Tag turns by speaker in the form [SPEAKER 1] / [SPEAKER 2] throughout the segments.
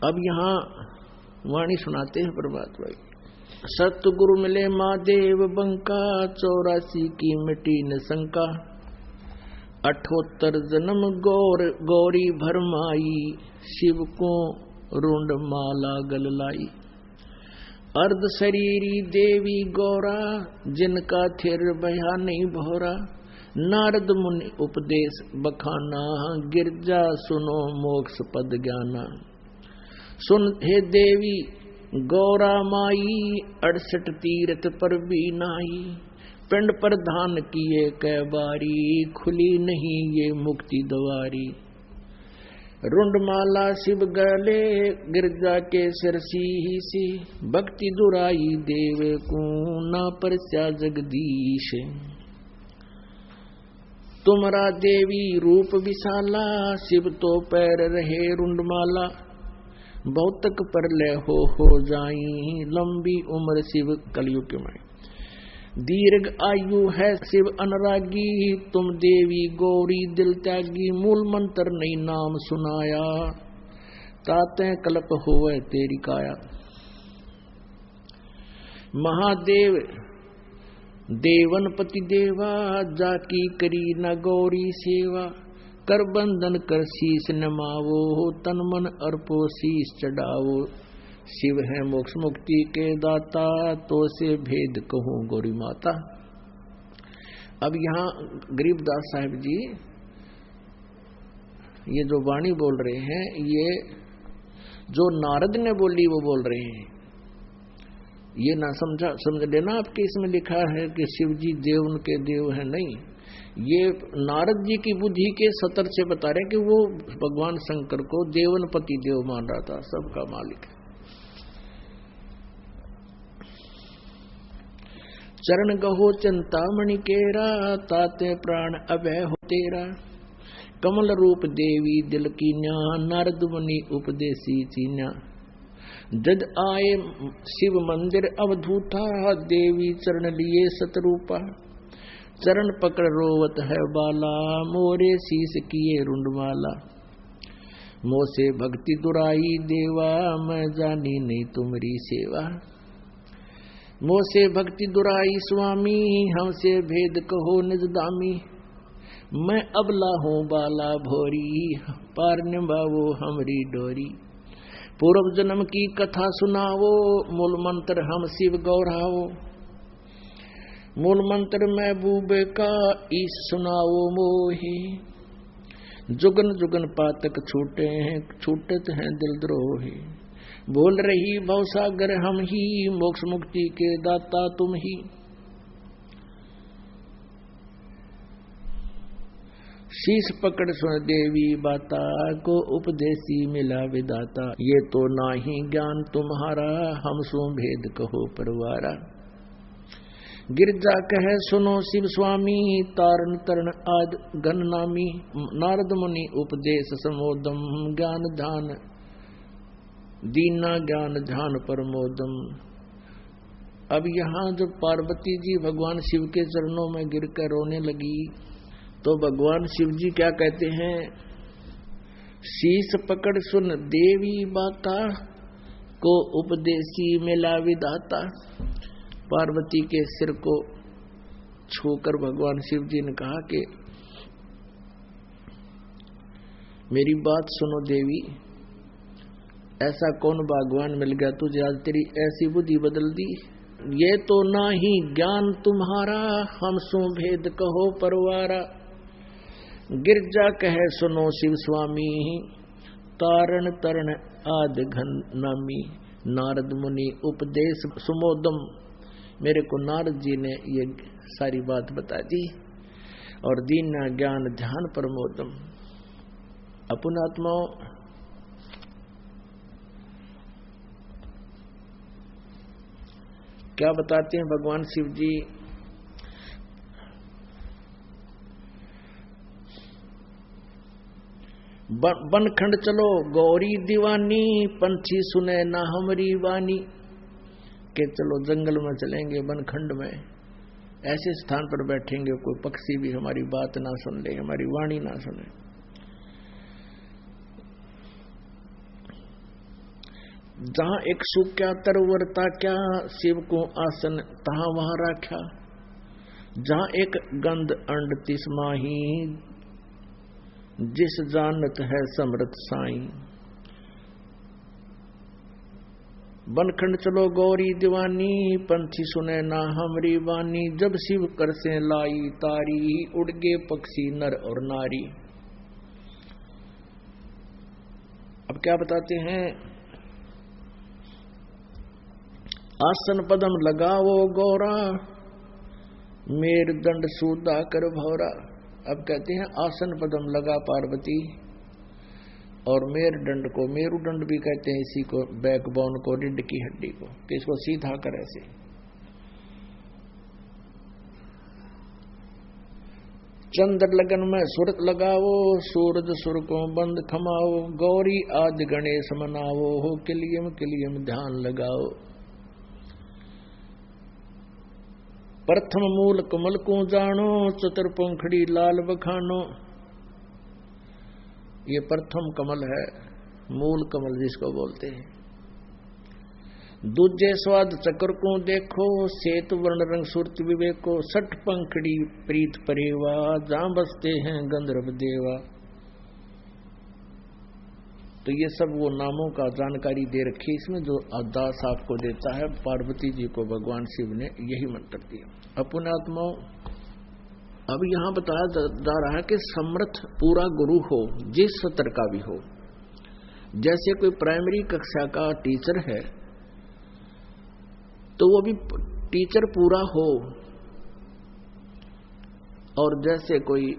[SPEAKER 1] अब यहाँ वाणी सुनाते हैं प्रभात भाई। सतगुरु मिले महादेव बंका, 84 की मिटी न शंका। 78 जन्म गौरी भरमाई, शिव को रुंड माला गल लाई। अर्ध शरीरी देवी गौरा, जिनका थिर भया नहीं भोरा। नारद मुनि उपदेश बखाना, गिरजा सुनो मोक्ष पद ज्ञाना। सुन हे देवी गौरा माई, 68 तीर्थ पर भी नाई। पिंड प्रधान किए कै बारी, खुली नहीं ये मुक्ति द्वारी। रुंडमाला शिव गले, गिरजा के सिरसी ही सी। भक्ति दुराई देव को, ना परस्या जगदीश। तुमरा देवी रूप विशाला, शिव तो पैर रहे रुंडमाला। बहुतक परलय हो जाई, लंबी उम्र शिव कलयुग में। दीर्घ आयु है शिव अनुरागी, तुम देवी गौरी दिल त्यागी। मूल मंत्र नहीं नाम सुनाया, ताते कल्प होवे तेरी काया। महादेव देवनपति देवा, जाकी करी न गौरी सेवा। कर बंधन कर शीस नमावो, तन मन अर्पो शीस चढ़ावो। शिव है मोक्ष मुक्ति के दाता, तो से भेद कहूँ गौरी माता। अब यहाँ गरीबदास साहिब जी ये जो वाणी बोल रहे हैं, ये जो नारद ने बोली वो बोल रहे हैं। ये ना समझ लेना आपके इसमें लिखा है कि शिव जी देव के देव है, नहीं। ये नारद जी की बुद्धि के सतर से बता रहे कि वो भगवान शंकर को देवनपति देव मान रहा था, सबका मालिक है। चरण गहो चिंतामणि केरा, ताते प्राण अभय हो तेरा। कमल रूप देवी दिल कीन्या, नारद मुनि उपदेसी चीन्या। जद आए शिव मंदिर अवधूता, देवी चरण लिए सतरूपा। चरण पकड़ रोवत है बाला, मोरे शीस किए रुंडमाला। मोसे भक्ति दुराई देवा, मैं जानी नहीं तुम्हारी सेवा। मोसे भक्ति दुराई स्वामी, हमसे भेद कहो निज दामी। मैं अबला हूँ बाला भोरी, पार निभावो हमरी डोरी। पूर्व जन्म की कथा सुनावो, मूल मंत्र हम शिव गौरावो। मूल मंत्र महबूब का ईश सुनावो मोहे। जुगन जुगन पातक छूटत हैं दिल द्रोही। बोल रही भवसागर हम ही, मोक्ष मुक्ति के दाता तुम ही। शीश पकड़ सुन देवी बाता, को उपदेशी मिला विदाता। ये तो नाही ज्ञान तुम्हारा, हम सो भेद कहो परवारा। गिरजा कहे सुनो शिव स्वामी, तारण तरण आद घन नामी। नारद मुनि उपदेश समोदम, ज्ञान धान दीना ज्ञान ध्यान परमोदम। अब यहाँ जब पार्वती जी भगवान शिव के चरणों में गिरकर रोने लगी, तो भगवान शिव जी क्या कहते हैं? शीश पकड़ सुन देवी बाता, को उपदेशी मिला विधाता। पार्वती के सिर को छूकर भगवान शिव जी ने कहा कि मेरी बात सुनो देवी, ऐसा कौन भगवान मिल गया तुझे आज तेरी ऐसी बुद्धि बदल दी। ये तो ना ही ज्ञान तुम्हारा, हम सो भेद कहो परवारा। गिरजा कहे सुनो शिव स्वामी, तारण तरण आद घन नामी। नारद मुनि उपदेश सुमोदम, मेरे को नारद जी ने ये सारी बात बता दी। और दीना ज्ञान ध्यान परमोदम। अपुनात्माओं, क्या बताते हैं भगवान शिव जी? बनखंड चलो गौरी दीवानी, पंछी सुने ना हमारी वाणी। के चलो जंगल में चलेंगे, बनखंड में ऐसे स्थान पर बैठेंगे, कोई पक्षी भी हमारी बात ना सुन ले, हमारी वाणी ना सुने। जहां एक सुख क्या तरवरता क्या, शिव को आसन तहां वहां राख्या। जहां एक गंध अंड तिस माही, जिस जानत है समृत साईं। बनखंड चलो गौरी दीवानी, पंछी सुने ना हमरी वानी। जब शिव कर से लाई तारी, उड़ गे पक्षी नर और नारी। अब क्या बताते हैं, आसन पदम लगाओ गौरा, मेर दंड सूदा कर भौरा। अब कहते हैं आसन पदम लगा पार्वती, और मेरुदंड को, मेरुदंड भी कहते हैं इसी को, बैकबोन को, रीढ़ की हड्डी को, कि इसको सीधा कर ऐसे। चंद्र लगन में सुरत लगाओ, सूरज सुर को बंद खमाओ। गौरी आदि गणेश मनाओ, हो किलियम किलियम ध्यान लगाओ। प्रथम मूल कमल को जानो, चतुर्पंखड़ी लाल बखानो। ये प्रथम कमल है, मूल कमल जिसको बोलते हैं। दूजे स्वाद चक्र को देखो, श्वेत वर्ण रंग सुरत विवेको। 60 पंखड़ी प्रीत परेवा, जहां बसते हैं गंधर्व देवा। तो ये सब वो नामों का जानकारी दे रखी इसमें, जो दास आपको देता है। पार्वती जी को भगवान शिव ने यही मंत्र दिया। अपने आत्माओं, अब यहां बताया जा रहा है कि समर्थ पूरा गुरु हो, जिस सत्र का भी हो। जैसे कोई प्राइमरी कक्षा का टीचर है, तो वो भी टीचर पूरा हो, और जैसे कोई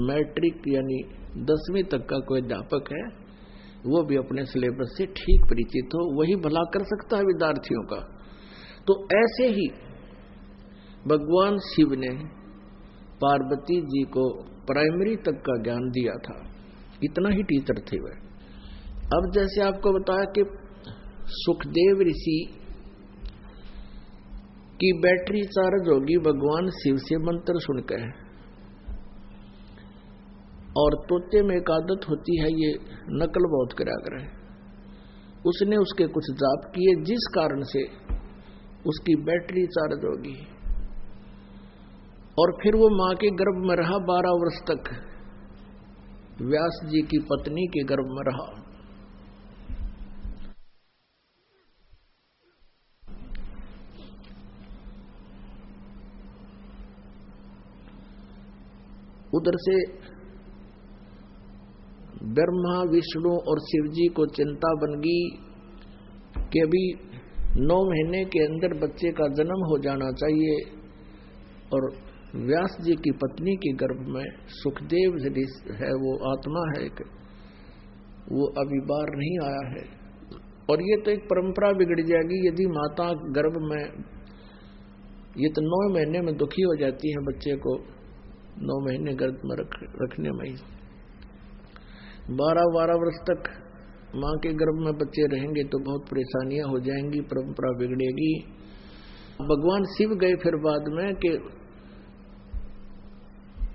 [SPEAKER 1] मैट्रिक यानी 10वीं तक का कोई अध्यापक है, वो भी अपने सिलेबस से ठीक परिचित हो, वही भला कर सकता है विद्यार्थियों का। तो ऐसे ही भगवान शिव ने पार्वती जी को प्राइमरी तक का ज्ञान दिया था, इतना ही टीचर थे वह। अब जैसे आपको बताया कि सुखदेव ऋषि की बैटरी चार्ज होगी भगवान शिव से मंत्र सुनकर, और तोते में एक आदत होती है, ये नकल बहुत करा करे। उसने उसके कुछ जाप किए, जिस कारण से उसकी बैटरी चार्ज होगी, और फिर वो मां के गर्भ में रहा 12 वर्ष तक, व्यास जी की पत्नी के गर्भ में रहा। उधर से ब्रह्मा विष्णु और शिव जी को चिंता बन गई कि अभी 9 महीने के अंदर बच्चे का जन्म हो जाना चाहिए, और व्यास जी की पत्नी के गर्भ में सुखदेव है, वो आत्मा है, वो अभी बाहर नहीं आया है। और ये तो एक परंपरा बिगड़ जाएगी यदि माता गर्भ में, ये तो 9 महीने में दुखी हो जाती है बच्चे को 9 महीने गर्भ में रखने में ही। 12 वर्ष तक मां के गर्भ में बच्चे रहेंगे तो बहुत परेशानियां हो जाएंगी, परंपरा बिगड़ेगी। भगवान शिव गए फिर बाद में कि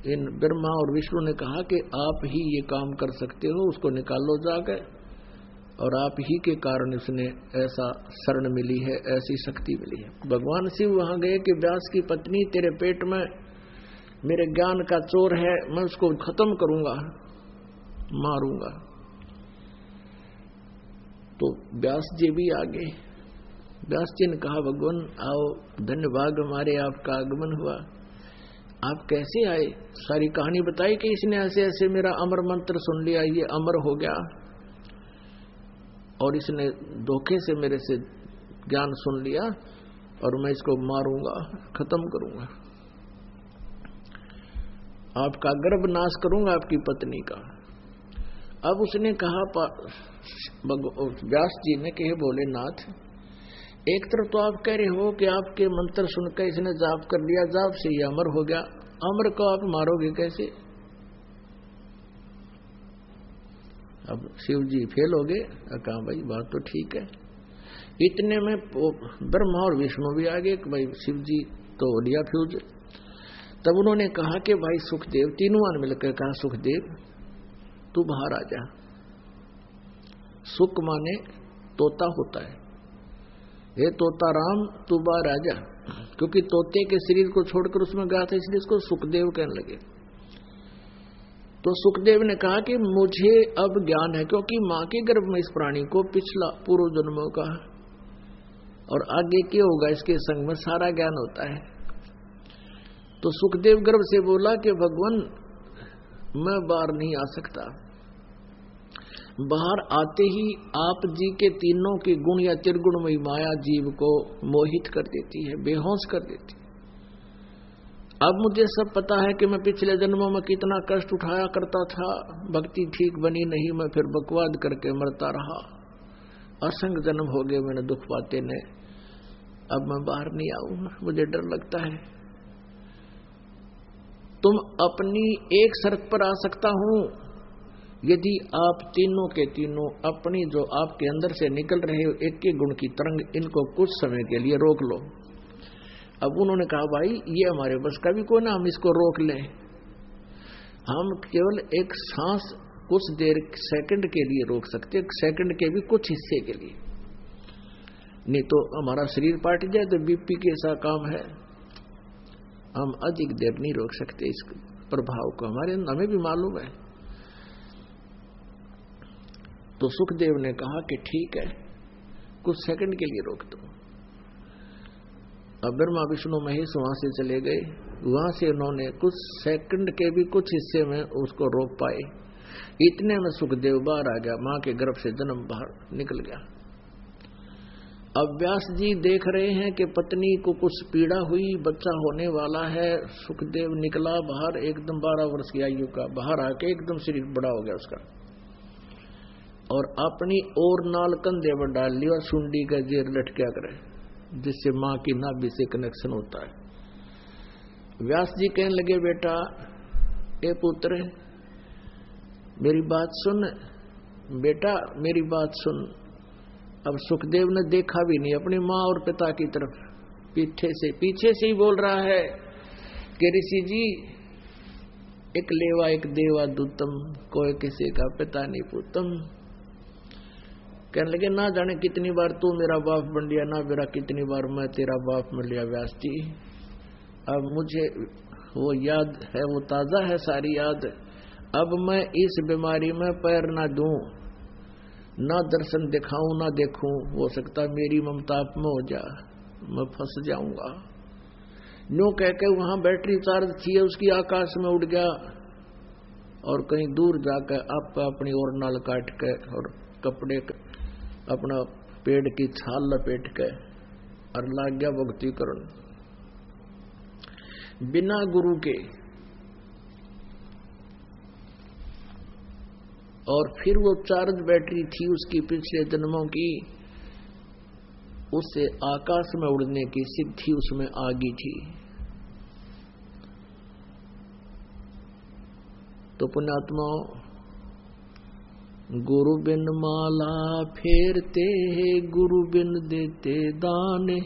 [SPEAKER 1] इन ब्रह्मा और विष्णु ने कहा कि आप ही ये काम कर सकते हो, उसको निकालो जाकर, और आप ही के कारण इसने ऐसा शरण मिली है, ऐसी शक्ति मिली है। भगवान शिव वहां गए कि व्यास की पत्नी तेरे पेट में मेरे ज्ञान का चोर है, मैं उसको खत्म करूंगा, मारूंगा। तो व्यास जी भी आ गए। व्यास जी ने कहा भगवान आओ, धन्यवाद हमारे आपका आगमन हुआ, आप कैसे आए? सारी कहानी बताई कि इसने ऐसे ऐसे मेरा अमर मंत्र सुन लिया, ये अमर हो गया, और इसने धोखे से मेरे से ज्ञान सुन लिया, और मैं इसको मारूंगा, खत्म करूंगा, आपका गर्भ नाश करूंगा, आपकी पत्नी का। अब उसने कहा व्यास जी ने कि भोलेनाथ, एक तरफ तो आप कह रहे हो कि आपके मंत्र सुनकर इसने जाप कर लिया, जाप से ये अमर हो गया, अमर को आप मारोगे कैसे? अब शिव जी फेल हो गए। कहा भाई बात तो ठीक है। इतने में ब्रह्मा और विष्णु भी आ गए कि भाई शिव जी तो हो लिया फ्यूज। तब उन्होंने कहा कि भाई सुखदेव, तीनों ने मिलकर कहा सुखदेव तू बाहर आ जा। सुख माने तोता होता है, हे तोता राम तू बाहर आ जा, क्योंकि तोते के शरीर को छोड़कर उसमें गया था, इसलिए इसको सुखदेव कहने लगे। तो सुखदेव ने कहा कि मुझे अब ज्ञान है, क्योंकि मां के गर्भ में इस प्राणी को पिछला पूर्व जन्मों का और आगे क्या होगा इसके संग में सारा ज्ञान होता है। तो सुखदेव गर्भ से बोला कि भगवान मैं बाहर नहीं आ सकता, बाहर आते ही आप जी के तीनों के गुण या त्रिगुणमयी माया जीव को मोहित कर देती है, बेहोश कर देती है। अब मुझे सब पता है कि मैं पिछले जन्मों में कितना कष्ट उठाया करता था, भक्ति ठीक बनी नहीं, मैं फिर बकवाद करके मरता रहा, असंग जन्म हो गए मैंने दुख पाते ने, अब मैं बाहर नहीं आऊंगा, मुझे डर लगता है। तुम अपनी एक शर्त पर आ सकता हूं, यदि आप तीनों के तीनों अपनी जो आपके अंदर से निकल रहे एक एक गुण की तरंग, इनको कुछ समय के लिए रोक लो। अब उन्होंने कहा भाई ये हमारे बस का भी कोई ना, हम इसको रोक लें, हम केवल एक सांस कुछ देर सेकंड के लिए रोक सकते, सेकंड के भी कुछ हिस्से के लिए, नहीं तो हमारा शरीर पाट जाए तो बीपी के ऐसा काम है, हम अधिक देर नहीं रोक सकते इस प्रभाव को, हमें भी मालूम है। तो सुखदेव ने कहा कि ठीक है कुछ सेकंड के लिए रोक दो। अब ब्रह्मा विष्णु महेश वहां से चले गए, वहां से उन्होंने कुछ सेकंड के भी कुछ हिस्से में उसको रोक पाए। इतने में सुखदेव बाहर आ गया, मां के गर्भ से जन्म बाहर निकल गया। अब व्यास जी देख रहे हैं कि पत्नी को कुछ पीड़ा हुई, बच्चा होने वाला है। सुखदेव निकला बाहर, एकदम 12 वर्ष की आयु का, बाहर आके एकदम शरीर बड़ा हो गया उसका, और अपनी और नाल कंधे पर डाल ली और सुंडी का जेर लटका करे, जिससे मां की नाभि से कनेक्शन होता है। व्यास जी कहने लगे बेटा ए पुत्र मेरी बात सुन, बेटा मेरी बात सुन। अब सुखदेव ने देखा भी नहीं अपनी मां और पिता की तरफ, पीछे से ही बोल रहा है कि ऋषि जी एक लेवा एक देवा दूतम, कोई किसी का पिता नहीं पूतम। कहने लगे ना जाने कितनी बार तू मेरा बाप बन लिया, ना मेरा कितनी बार मैं तेरा बाप बन लिया व्यास जी। अब मुझे वो याद है, वो ताजा है सारी याद। अब मैं इस बीमारी में पैर ना दूं, ना दर्शन दिखाऊं ना देखूं, हो सकता मेरी ममता आप में हो जा, मैं फंस जाऊंगा। न्यू कह के वहां बैटरी चार्ज थी उसकी, आकाश में उड़ गया और कहीं दूर जाकर आप अपनी ओर नाल काट के और कपड़े अपना पेड़ की छाल लपेट के और लाग गया भक्ति करण बिना गुरु के। और फिर वो चार्ज बैटरी थी उसकी पिछले जन्मों की, उससे आकाश में उड़ने की सिद्धि उसमें आ गई थी। तो पुण्यात्माओं, गुरु बिन माला फेरते गुरु बिन देते दाने,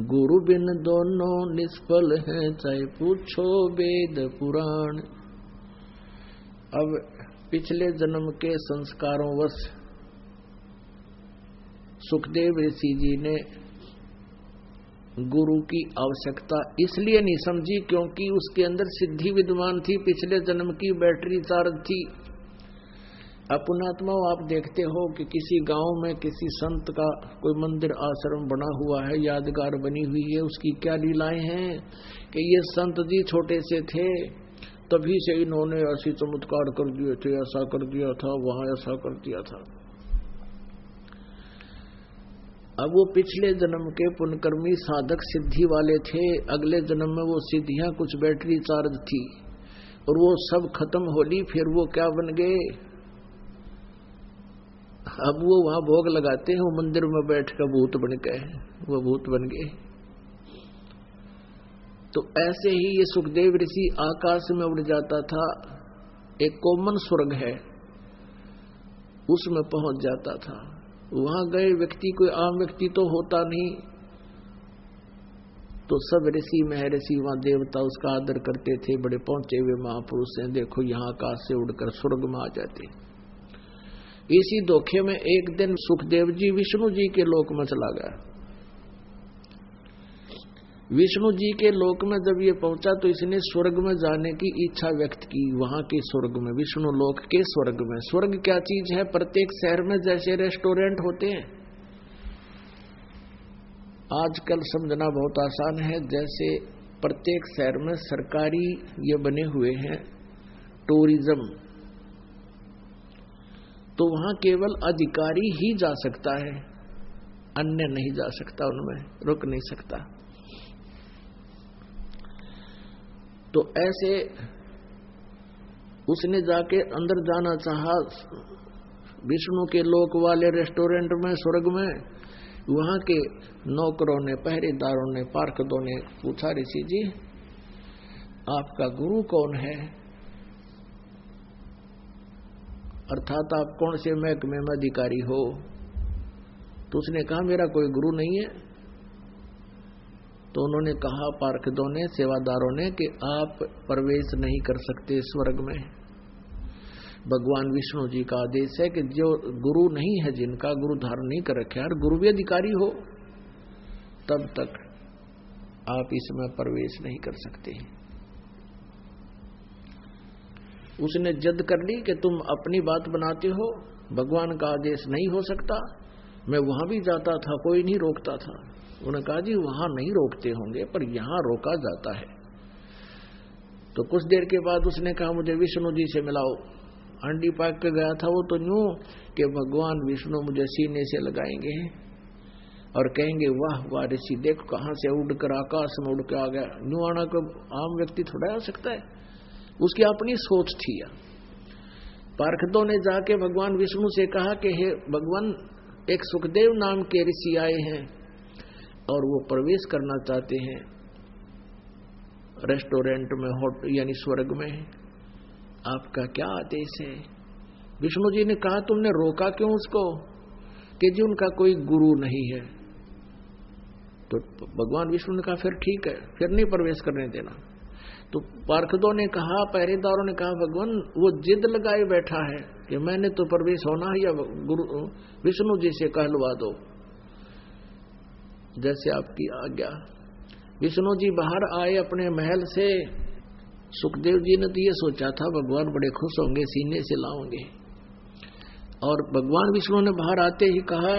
[SPEAKER 1] गुरु बिन दोनों निष्फल हैं चाहे पूछो वेद पुराण। अब पिछले जन्म के संस्कारों वश सुखदेव ऋषि जी ने गुरु की आवश्यकता इसलिए नहीं समझी क्योंकि उसके अंदर सिद्धि विद्यमान थी, पिछले जन्म की बैटरी चार्ज थी। पुण्यात्मा आप देखते हो कि किसी गांव में किसी संत का कोई मंदिर आश्रम बना हुआ है, यादगार बनी हुई है, उसकी क्या लीलाएं हैं कि ये संत जी छोटे से थे तभी से इन्होंने ऐसी चमत्कार कर दिए थे, ऐसा कर दिया था, वहां ऐसा कर दिया था। अब वो पिछले जन्म के पुण्यकर्मी साधक सिद्धि वाले थे, अगले जन्म में वो सिद्धियां कुछ बैटरी चार्ज थी और वो सब खत्म होली, फिर वो क्या बन गए, अब वो वहां भोग लगाते हैं, वो मंदिर में बैठ कर भूत बन गए, वो भूत बन गए। तो ऐसे ही ये सुखदेव ऋषि आकाश में उड़ जाता था, एक कॉमन स्वर्ग है उसमें पहुंच जाता था। वहां गए व्यक्ति कोई आम व्यक्ति तो होता नहीं, तो सब ऋषि महर्षि वहां देवता उसका आदर करते थे, बड़े पहुंचे हुए महापुरुष हैं, देखो यहाँ आकाश से उड़कर स्वर्ग में आ जाते। इसी धोखे में एक दिन सुखदेव जी विष्णु जी के लोक में चला गया। विष्णु जी के लोक में जब ये पहुंचा तो इसने स्वर्ग में जाने की इच्छा व्यक्त की। वहां के स्वर्ग में, विष्णु लोक के स्वर्ग में। स्वर्ग क्या चीज है? प्रत्येक शहर में जैसे रेस्टोरेंट होते हैं, आजकल समझना बहुत आसान है, जैसे प्रत्येक शहर में सरकारी ये बने हुए हैं टूरिज्म, तो वहां केवल अधिकारी ही जा सकता है, अन्य नहीं जा सकता, उनमें रुक नहीं सकता। तो ऐसे उसने जाके अंदर जाना चाहा विष्णु के लोक वाले रेस्टोरेंट में, स्वर्ग में। वहां के नौकरों ने, पहरेदारों ने, पार्षदों ने पूछा, ऋषि जी आपका गुरु कौन है? अर्थात आप कौन से महकमे में अधिकारी हो? तो उसने कहा मेरा कोई गुरु नहीं है। तो उन्होंने कहा, पार्षदों ने, सेवादारों ने, कि आप प्रवेश नहीं कर सकते स्वर्ग में। भगवान विष्णु जी का आदेश है कि जो गुरु नहीं है, जिनका गुरु धारण नहीं कर रखे, और गुरु भी अधिकारी हो, तब तक आप इसमें प्रवेश नहीं कर सकते। उसने जिद कर ली कि तुम अपनी बात बनाते हो, भगवान का आदेश नहीं हो सकता। मैं वहां भी जाता था, कोई नहीं रोकता था। उन्होंने कहा जी वहां नहीं रोकते होंगे, पर यहां रोका जाता है। तो कुछ देर के बाद उसने कहा मुझे विष्णु जी से मिलाओ। हांडी पाक के गया था वो तो यूं कि भगवान विष्णु मुझे सीने से लगाएंगे और कहेंगे वाह वाह ऋषि, देखो कहां से उड़कर आकाश में उड़ के आ गया। यूं आना को आम व्यक्ति थोड़ा आ सकता है, उसकी अपनी सोच थी। पार्षदों ने जाके भगवान विष्णु से कहा कि हे भगवान, एक सुखदेव नाम के ऋषि आए हैं और वो प्रवेश करना चाहते हैं रेस्टोरेंट में, यानी स्वर्ग में। आपका क्या आदेश है? विष्णु जी ने कहा तुमने रोका क्यों उसको? कि जी उनका कोई गुरु नहीं है। तो भगवान विष्णु ने कहा फिर ठीक है, फिर नहीं प्रवेश करने देना। तो पार्षदों ने कहा, पहरेदारों ने कहा, भगवान वो जिद लगाए बैठा है कि मैंने तो प्रवेश होना है, या गुरु विष्णु जी से कहलवा दो, जैसे आपकी आज्ञा। विष्णु जी बाहर आए अपने महल से। सुखदेव जी ने तो ये सोचा था भगवान बड़े खुश होंगे, सीने से लाओगे। और भगवान विष्णु ने बाहर आते ही कहा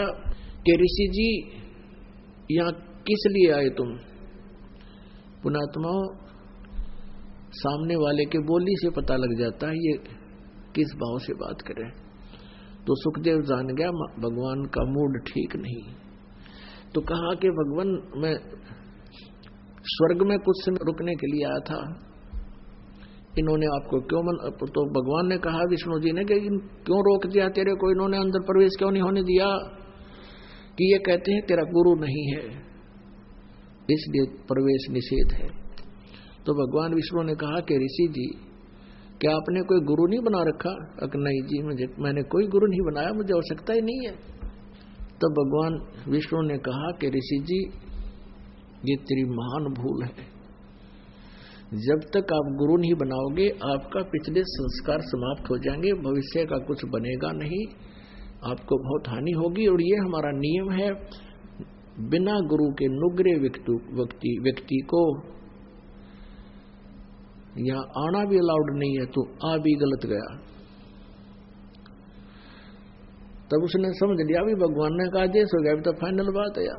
[SPEAKER 1] कि ऋषि जी यहाँ किस लिए आए तुम? पुणात्माओं, सामने वाले के बोली से पता लग जाता है ये किस भाव से बात करे। तो सुखदेव जान गया भगवान का मूड ठीक नहीं। तो कहा कि भगवान मैं स्वर्ग में कुछ समय रुकने के लिए आया था, इन्होंने आपको क्यों तो भगवान ने कहा विष्णु जी ने कि क्यों रोक दिया तेरे को, इन्होंने अंदर प्रवेश क्यों नहीं होने दिया? कि ये कहते हैं तेरा गुरु नहीं है, इसलिए प्रवेश निषेध है। तो भगवान विष्णु ने कहा कि ऋषि जी क्या आपने कोई गुरु नहीं बना रखा? नहीं जी, मैंने कोई गुरु नहीं बनाया, मुझे आवश्यकता ही नहीं है। तो भगवान विष्णु ने कहा कि ऋषि जी ये तेरी महान भूल है। जब तक आप गुरु नहीं बनाओगे आपका पिछले संस्कार समाप्त हो जाएंगे, भविष्य का कुछ बनेगा नहीं, आपको बहुत हानि होगी। और ये हमारा नियम है, बिना गुरु के नुग्रे व्यक्ति को यहाँ आना भी अलाउड नहीं है, तो आ भी गलत गया। तब उसने समझ लिया भी भगवान ने कहा आदेश हो गया, अभी तो फाइनल बात है यार।